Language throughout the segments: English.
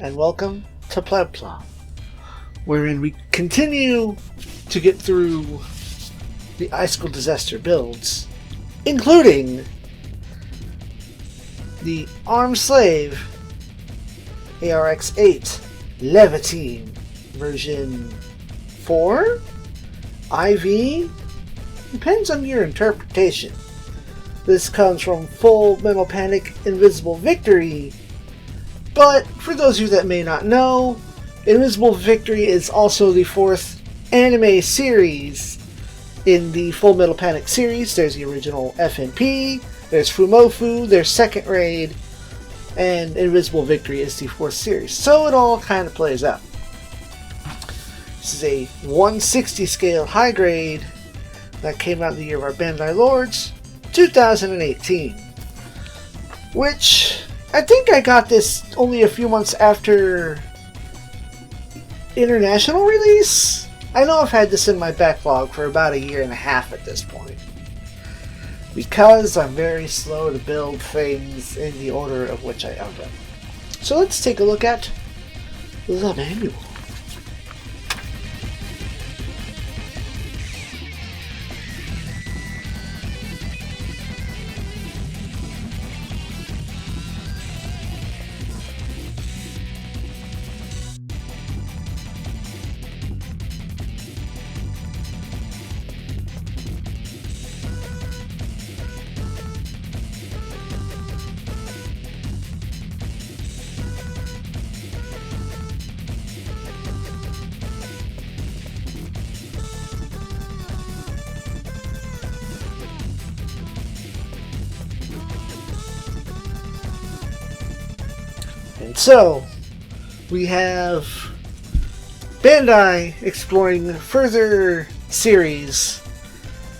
and welcome to PlebPla, wherein we continue to get through the Icicle Disaster builds, including the Armed Slave ARX-8 Laevatein version 4? IV? Depends on your interpretation. This comes from Full Metal Panic Invisible Victory, but for those of you that may not know, Invisible Victory is also the fourth anime series in the Full Metal Panic series. There's the original FNP, there's Fumofu, there's Second Raid, and Invisible Victory is the fourth series. So it all kind of plays out. This is a 160 scale high grade that came out in the year of our Bandai Lords, 2018. Which, I think I got this only a few months after international release. I know I've had this in my backlog for about a year and a half at this point, because I'm very slow to build things in the order of which I own them. So let's take a look at the manual. And so, we have Bandai exploring further series,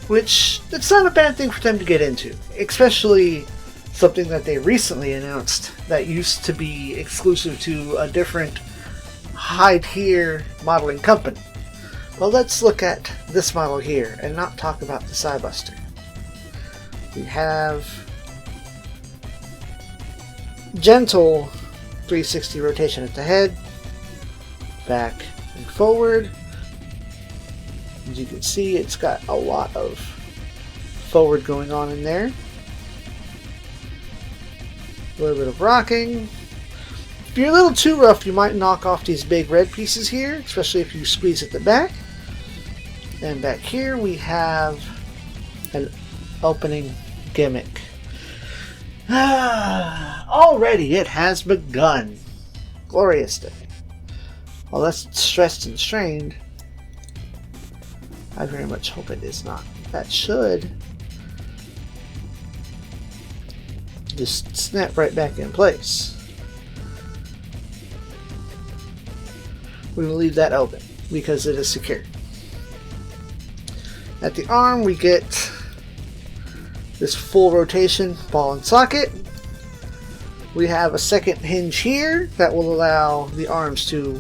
which it's not a bad thing for them to get into, especially something that they recently announced that used to be exclusive to a different high-tier modeling company. Well, let's look at this model here and not talk about the Sidebuster. We have gentle 360 rotation at the head, back and forward. As you can see, it's got a lot of forward going on in there. A little bit of rocking. If you're a little too rough, you might knock off these big red pieces here, especially if you squeeze at the back. And back here we have an opening gimmick. Already it has begun. Glorious day. While that's stressed and strained, I very much hope it is not. That should just snap right back in place. We will leave that open because it is secure. At the arm we get this full rotation ball and socket. We have a second hinge here that will allow the arms to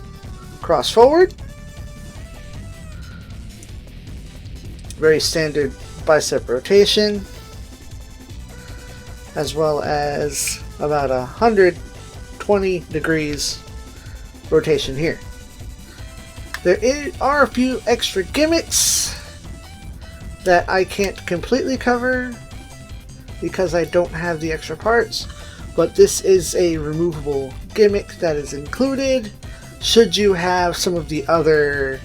cross forward. Very standard bicep rotation, as well as about 120 degrees rotation here. There are a few extra gimmicks that I can't completely cover because I don't have the extra parts, but this is a removable gimmick that is included should you have some of the other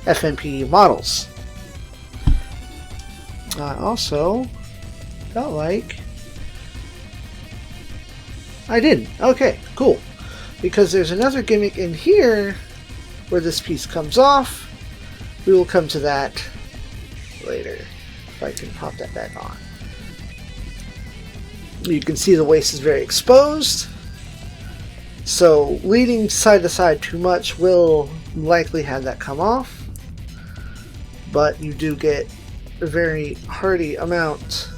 FNP models. I also felt like I didn't. Okay, cool. Because there's another gimmick in here where this piece comes off. We will come to that later, if I can pop that back on. You can see the waist is very exposed, so leaning side to side too much will likely have that come off, but you do get a very hearty amount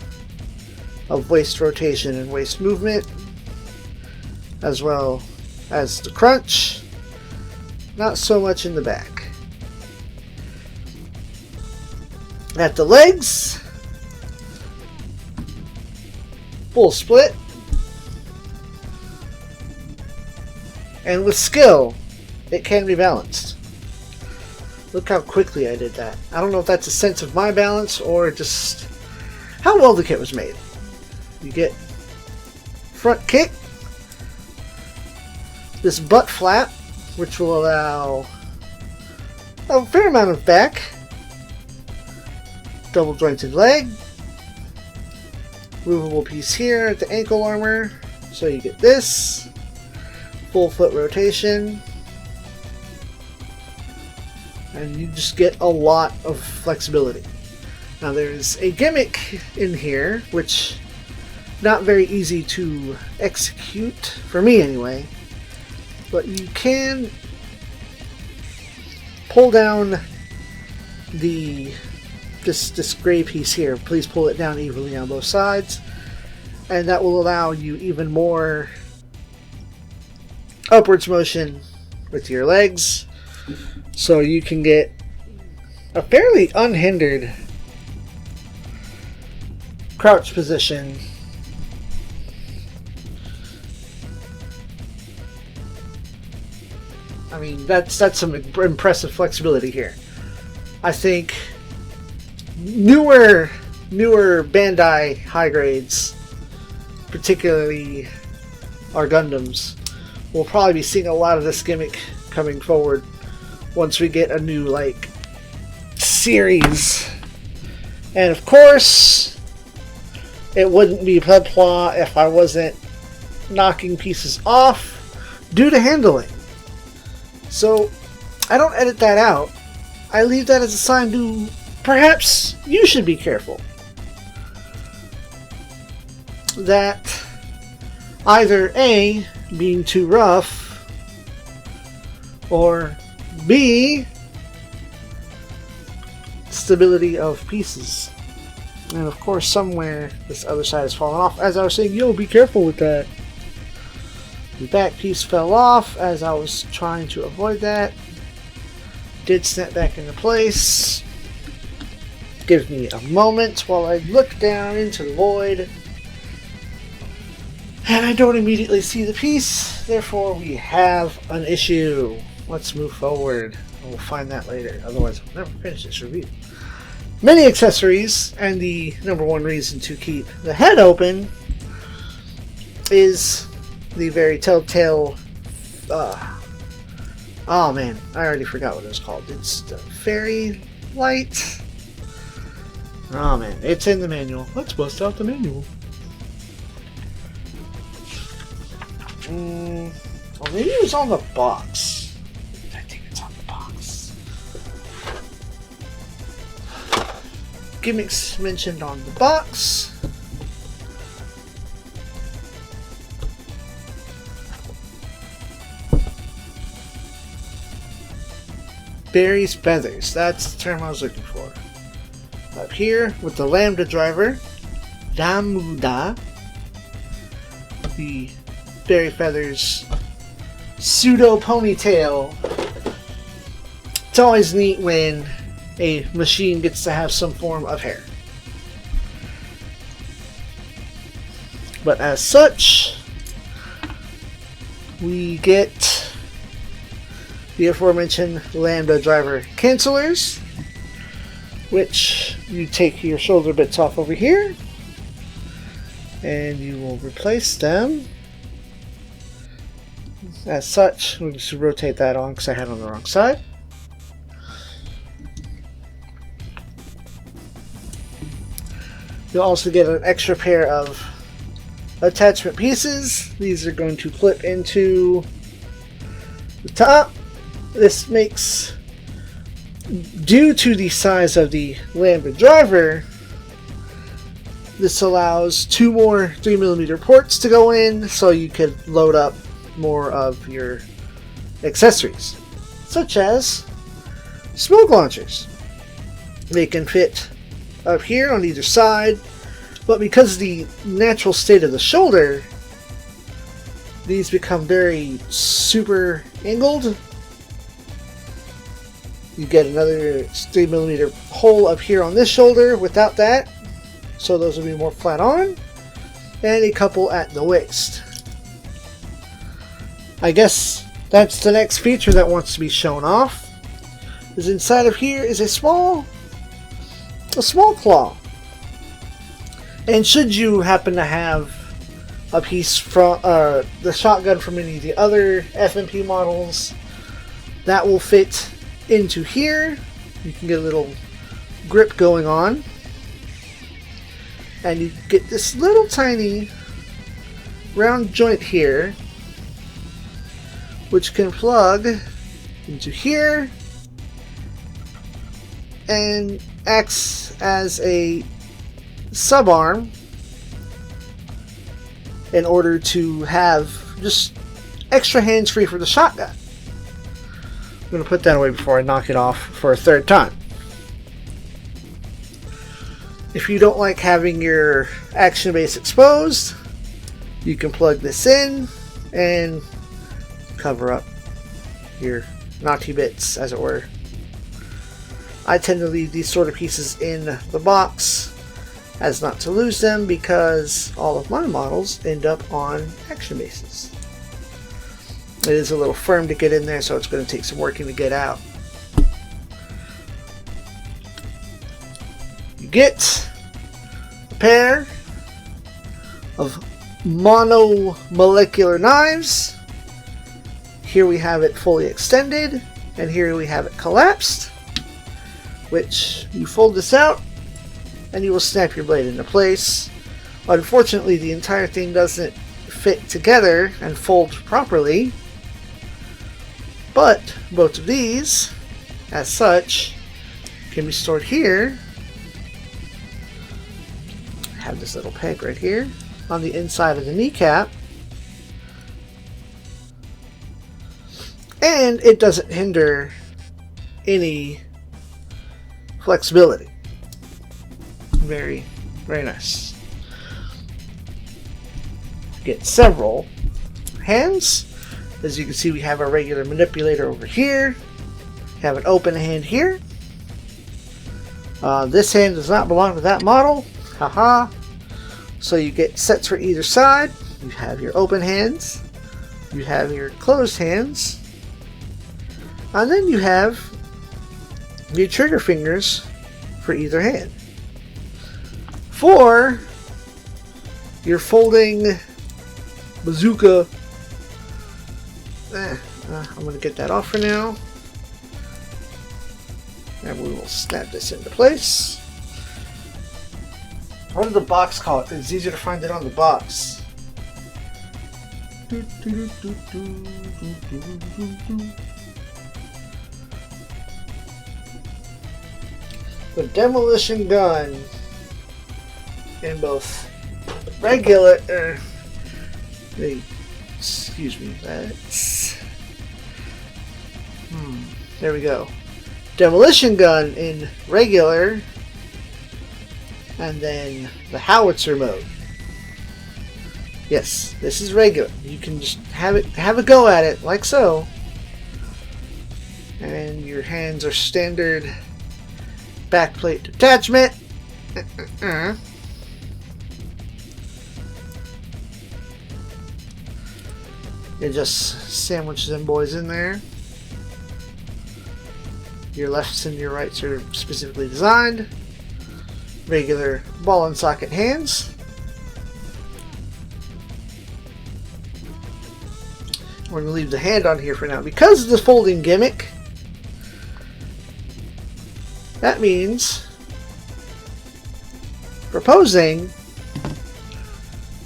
of waist rotation and waist movement, as well as the crunch. Not so much in the back. At the legs, full split, And with skill, it can be balanced. Look how quickly I did that. I don't know if that's a sense of my balance or just how well the kit was made. You get front kick, this butt flap, which will allow a fair amount of back, double jointed leg, movable piece here at the ankle armor, so you get this, full foot rotation, and you just get a lot of flexibility. Now there's a gimmick in here, which not very easy to execute, for me anyway, but you can pull down this gray piece here. Please pull it down evenly on both sides, and that will allow you even more upwards motion with your legs, so you can get a fairly unhindered crouch position. I mean, that's some impressive flexibility here. I think newer Bandai high grades, particularly our Gundams, will probably be seeing a lot of this gimmick coming forward once we get a new series. And of course, it wouldn't be PlebPla if I wasn't knocking pieces off due to handling. So I don't edit that out. I leave that as a sign to perhaps you should be careful that either A, being too rough, or B, stability of pieces. And of course somewhere this other side has fallen off. As I was saying, yo, be careful with that. The back piece fell off as I was trying to avoid that. Did snap back into place. Give me a moment while I look down into the void. And I don't immediately see the piece, therefore we have an issue. Let's move forward. We'll find that later, otherwise I'll never finish this review. Many accessories, and the number one reason to keep the head open is the very telltale, oh man, I already forgot what it was called. It's the fairy light. Oh man, it's in the manual. Let's bust out the manual. Well, maybe it was on the box. I think it's on the box. Gimmicks mentioned on the box. Barry's feathers. That's the term I was looking for. Up here with the Lambda driver, Damuda, the Barry feathers pseudo ponytail. It's always neat when a machine gets to have some form of hair. But as such, we get the aforementioned Lambda driver cancelers, which you take your shoulder bits off over here and you will replace them as such. We'll just rotate that on because I had it on the wrong side. You'll also get an extra pair of attachment pieces. These are going to clip into the top. This makes, due to the size of the Lambda driver, this allows 2 more 3mm ports to go in, so you could load up more of your accessories, such as smoke launchers. They can fit up here on either side, but because of the natural state of the shoulder, these become very super angled. You get another 3mm hole up here on this shoulder without that, so those will be more flat on, and a couple at the waist. I guess That's the next feature that wants to be shown off. Is inside of here is a small claw. And should you happen to have a piece from the shotgun from any of the other FMP models, that will fit into here. You can get a little grip going on. And you get this little tiny round joint here, which can plug into here and acts as a subarm in order to have just extra hands free for the shotgun. I'm going to put that away before I knock it off for a third time. If you don't like having your action base exposed, you can plug this in and cover up your naughty bits, as it were. I tend to leave these sort of pieces in the box as not to lose them, because all of my models end up on action bases. It is a little firm to get in there, so it's going to take some working to get out. You get a pair of monomolecular knives. Here we have it fully extended, and here we have it collapsed, which you fold this out and you will snap your blade into place. Unfortunately, the entire thing doesn't fit together and fold properly, but both of these, as such, can be stored here. I have this little peg right here on the inside of the kneecap, and it doesn't hinder any flexibility. Very, very nice. Get several hands. As you can see, we have our regular manipulator over here. We have an open hand here. This hand does not belong to that model. Haha. So you get sets for either side. You have your open hands. You have your closed hands. And then you have your trigger fingers for either hand. For your folding bazooka, I'm going to get that off for now. And we will snap this into place. What did the box call it? It's easier to find it on the box. The Demolition Gun in both regular, excuse me, that's, there we go. Demolition Gun in regular, and then the howitzer mode. Yes, this is regular. You can just have a go at it like so, and your hands are standard backplate detachment. It just sandwiches them boys in there. Your lefts and your rights are specifically designed. Regular ball and socket hands. We're going to leave the hand on here for now. Because of the folding gimmick, that means proposing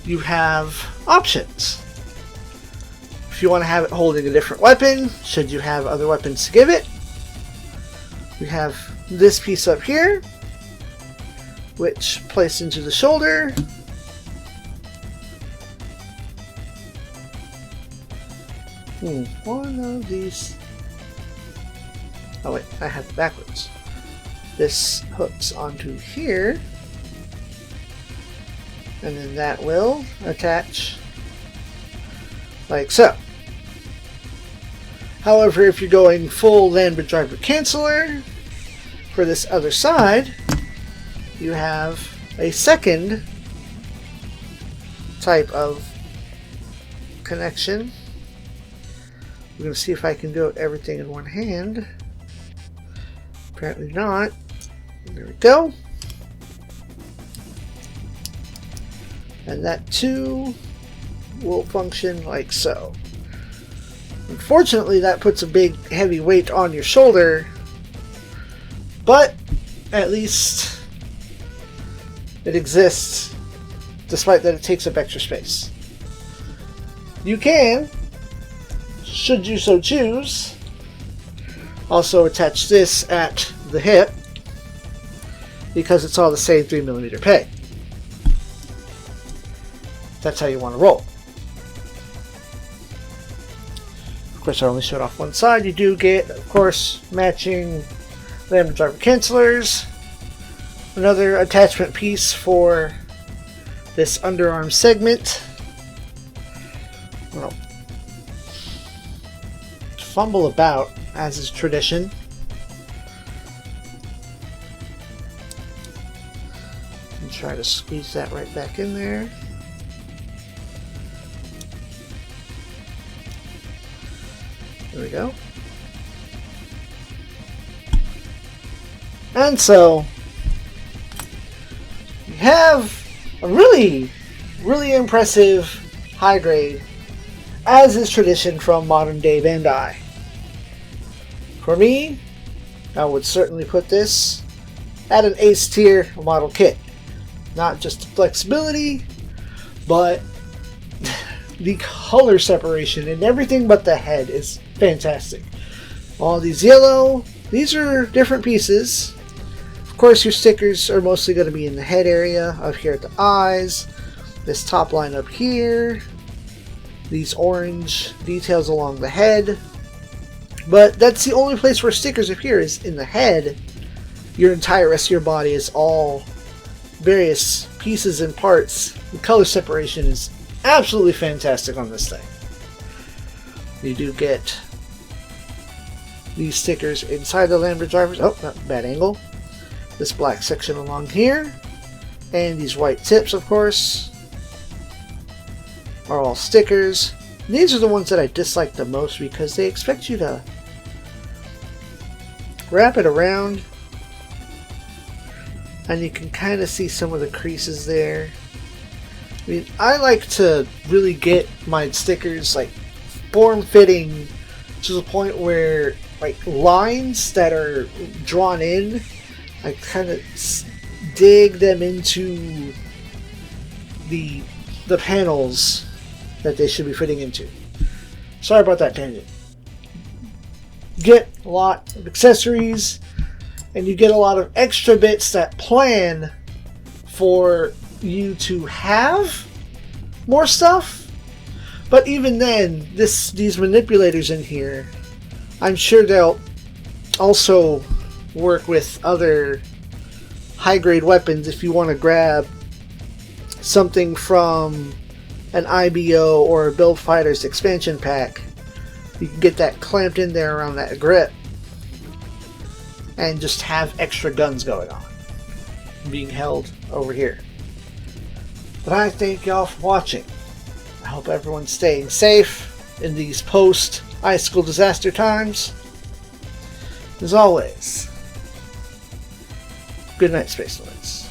you have options. If you want to have it holding a different weapon, should you have other weapons to give it, we have this piece up here, which placed into the shoulder. One of these. Oh wait, I have it backwards. This hooks onto here, and then that will attach like so. However, if you're going full Lambert driver canceller, for this other side, you have a second type of connection, We're going to see if I can do everything in one hand. Apparently not. There we go. And that too will function like so. Unfortunately, that puts a big heavy weight on your shoulder, but at least it exists, despite that it takes up extra space. You can, should you so choose, also attach this at the hip, because it's all the same 3mm peg. That's how you want to roll. Of course, I only showed off one side. You do get, of course, matching lambda driver cancelers. Another attachment piece for this underarm segment. Well, fumble about, as is tradition. And try to squeeze that right back in there. There we go. And so, you have a really impressive high grade, as is tradition from modern day Bandai. For me, I would certainly put this at an ace tier model kit. Not just the flexibility, but the color separation and everything but the head is fantastic. All these yellow, these are different pieces. Of course, your stickers are mostly going to be in the head area, up here at the eyes, this top line up here, these orange details along the head. But that's the only place where stickers appear, is in the head. Your entire rest of your body is all various pieces and parts. The color separation is absolutely fantastic on this thing. You do get these stickers inside the lambda drivers. Oh, not bad angle. This black section along here, and these white tips, of course, are all stickers. These are the ones that I dislike the most because they expect you to wrap it around, and you can kind of see some of the creases there. I mean, I like to really get my stickers like form-fitting to the point where like lines that are drawn in, I kind of dig them into the panels that they should be fitting into. Sorry about that tangent. Get a lot of accessories, and you get a lot of extra bits that plan for you to have more stuff. But even then, these manipulators in here, I'm sure they'll also work with other high-grade weapons if you want to grab something from an IBO or a Build Fighters expansion pack. You can get that clamped in there around that grip and just have extra guns going on, being held over here. But I thank y'all for watching. I hope everyone's staying safe in these post-icicle disaster times. As always, good night, Space Lords.